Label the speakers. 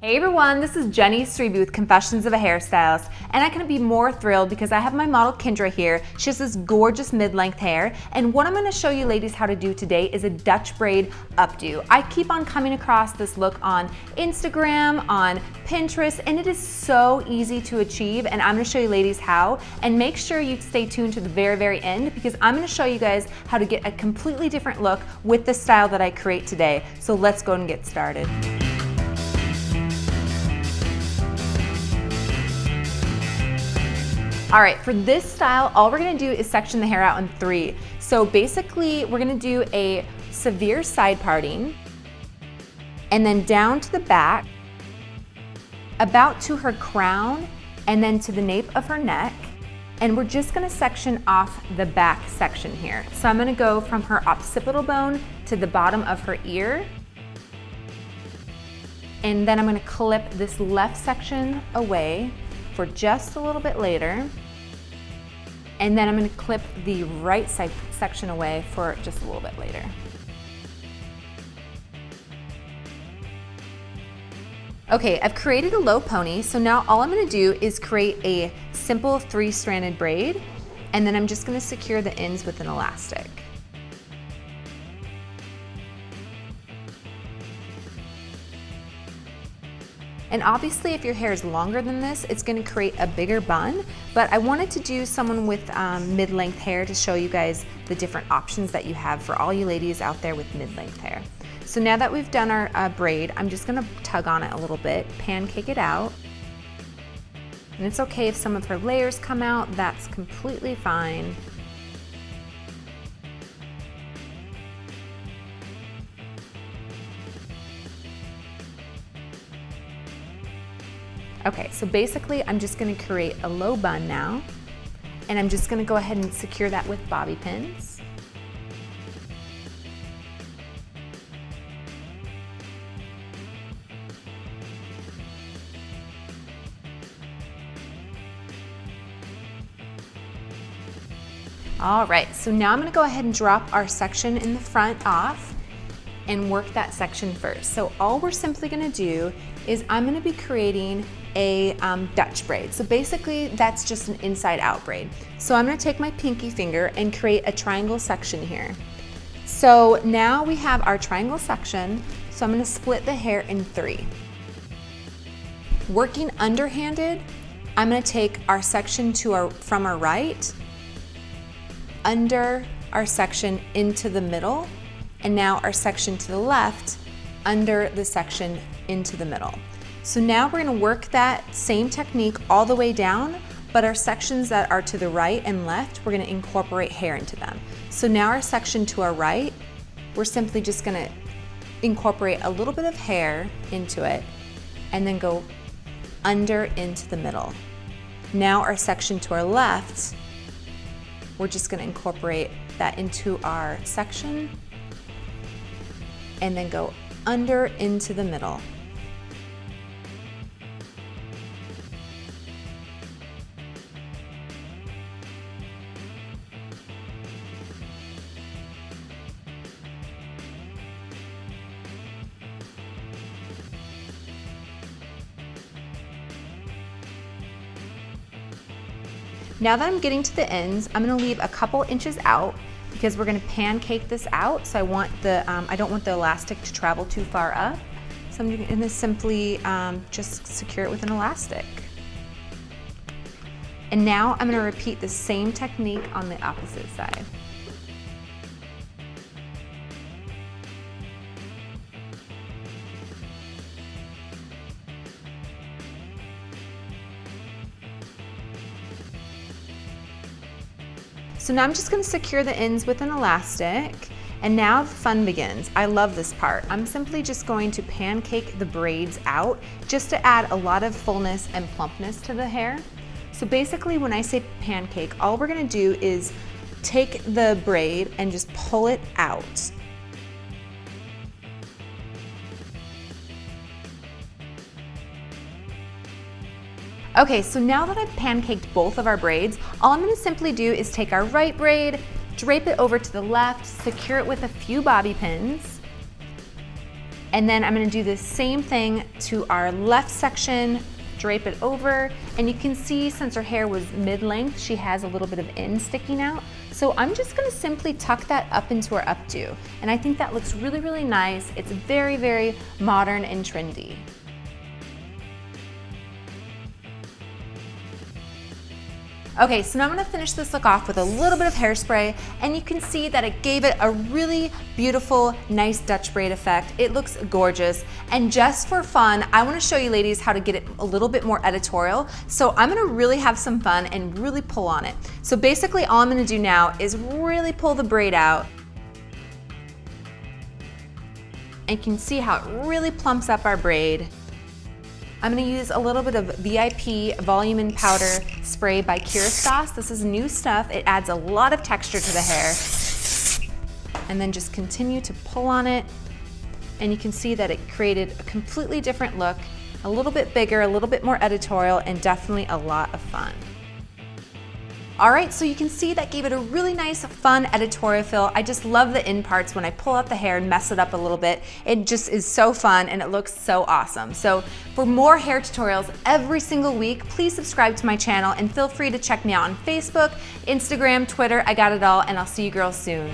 Speaker 1: Hey everyone, this is Jenny Strebe with Confessions of a Hairstylist, and I couldn't be more thrilled because I have my model Kendra here. She has this gorgeous mid-length hair, and what I'm going to show you ladies how to do today is a Dutch braid updo. I keep on coming across this look on Instagram, on Pinterest, and it is so easy to achieve, and I'm going to show you ladies how. And make sure you stay tuned to the very end because I'm going to show you guys how to get a completely different look with the style that I create today. So let's go and get started. All right, for this style, all we're gonna do is section the hair out in 3. So basically, we're gonna do a severe side parting, and then down to the back, about to her crown, and then to the nape of her neck. And we're just gonna section off the back section here. So I'm gonna go from her occipital bone to the bottom of her ear. And then I'm gonna clip this left section away for just a little bit later. And then I'm going to clip the right side section away for just a little bit later. Okay, I've created a low pony, so now all I'm going to do is create a simple 3-stranded braid, and then I'm just going to secure the ends with an elastic. And obviously if your hair is longer than this, it's going to create a bigger bun, but I wanted to do someone with mid-length hair to show you guys the different options that you have for all you ladies out there with mid-length hair. So now that we've done our braid, I'm just going to tug on it a little bit, pancake it out. And it's okay if some of her layers come out, that's completely fine. Okay, so basically I'm just gonna create a low bun now, and I'm just gonna go ahead and secure that with bobby pins. All right, so now I'm gonna go ahead and drop our section in the front off and work that section first. So all we're simply gonna do is I'm gonna be creating a Dutch braid. So basically that's just an inside out braid. So I'm gonna take my pinky finger and create a triangle section here. So now we have our triangle section, so I'm gonna split the hair in 3. Working underhanded, I'm gonna take our section from our right, under our section into the middle, and now our section to the left, under the section into the middle. So now we're gonna work that same technique all the way down, but our sections that are to the right and left, we're gonna incorporate hair into them. So now our section to our right, we're simply just gonna incorporate a little bit of hair into it and then go under into the middle. Now our section to our left, we're just gonna incorporate that into our section and then go under into the middle. Now that I'm getting to the ends, I'm gonna leave a couple inches out because we're gonna pancake this out. So I don't want the elastic to travel too far up. So I'm gonna simply just secure it with an elastic. And now I'm gonna repeat the same technique on the opposite side. So now I'm just gonna secure the ends with an elastic, and now the fun begins. I love this part. I'm simply just going to pancake the braids out just to add a lot of fullness and plumpness to the hair. So basically when I say pancake, all we're gonna do is take the braid and just pull it out. Okay, so now that I've pancaked both of our braids, all I'm gonna simply do is take our right braid, drape it over to the left, secure it with a few bobby pins, And then I'm gonna do the same thing to our left section, drape it over, and you can see since her hair was mid-length, she has a little bit of end sticking out. So I'm just gonna simply tuck that up into her updo. And I think that looks really, really nice. It's very, very modern and trendy. Okay, so now I'm gonna finish this look off with a little bit of hairspray, and you can see that it gave it a really beautiful, nice Dutch braid effect. It looks gorgeous. And just for fun, I wanna show you ladies how to get it a little bit more editorial. So I'm gonna really have some fun and really pull on it. So basically all I'm gonna do now is really pull the braid out. And you can see how it really plumps up our braid. I'm gonna use a little bit of VIP Volume and Powder Spray by Hairstylist. This is new stuff. It adds a lot of texture to the hair. And then just continue to pull on it. And you can see that it created a completely different look, a little bit bigger, a little bit more editorial, and definitely a lot of fun. All right, so you can see that gave it a really nice, fun editorial feel. I just love the end parts when I pull out the hair and mess it up a little bit. It just is so fun and it looks so awesome. So for more hair tutorials every single week, please subscribe to my channel and feel free to check me out on Facebook, Instagram, Twitter. I got it all, and I'll see you girls soon.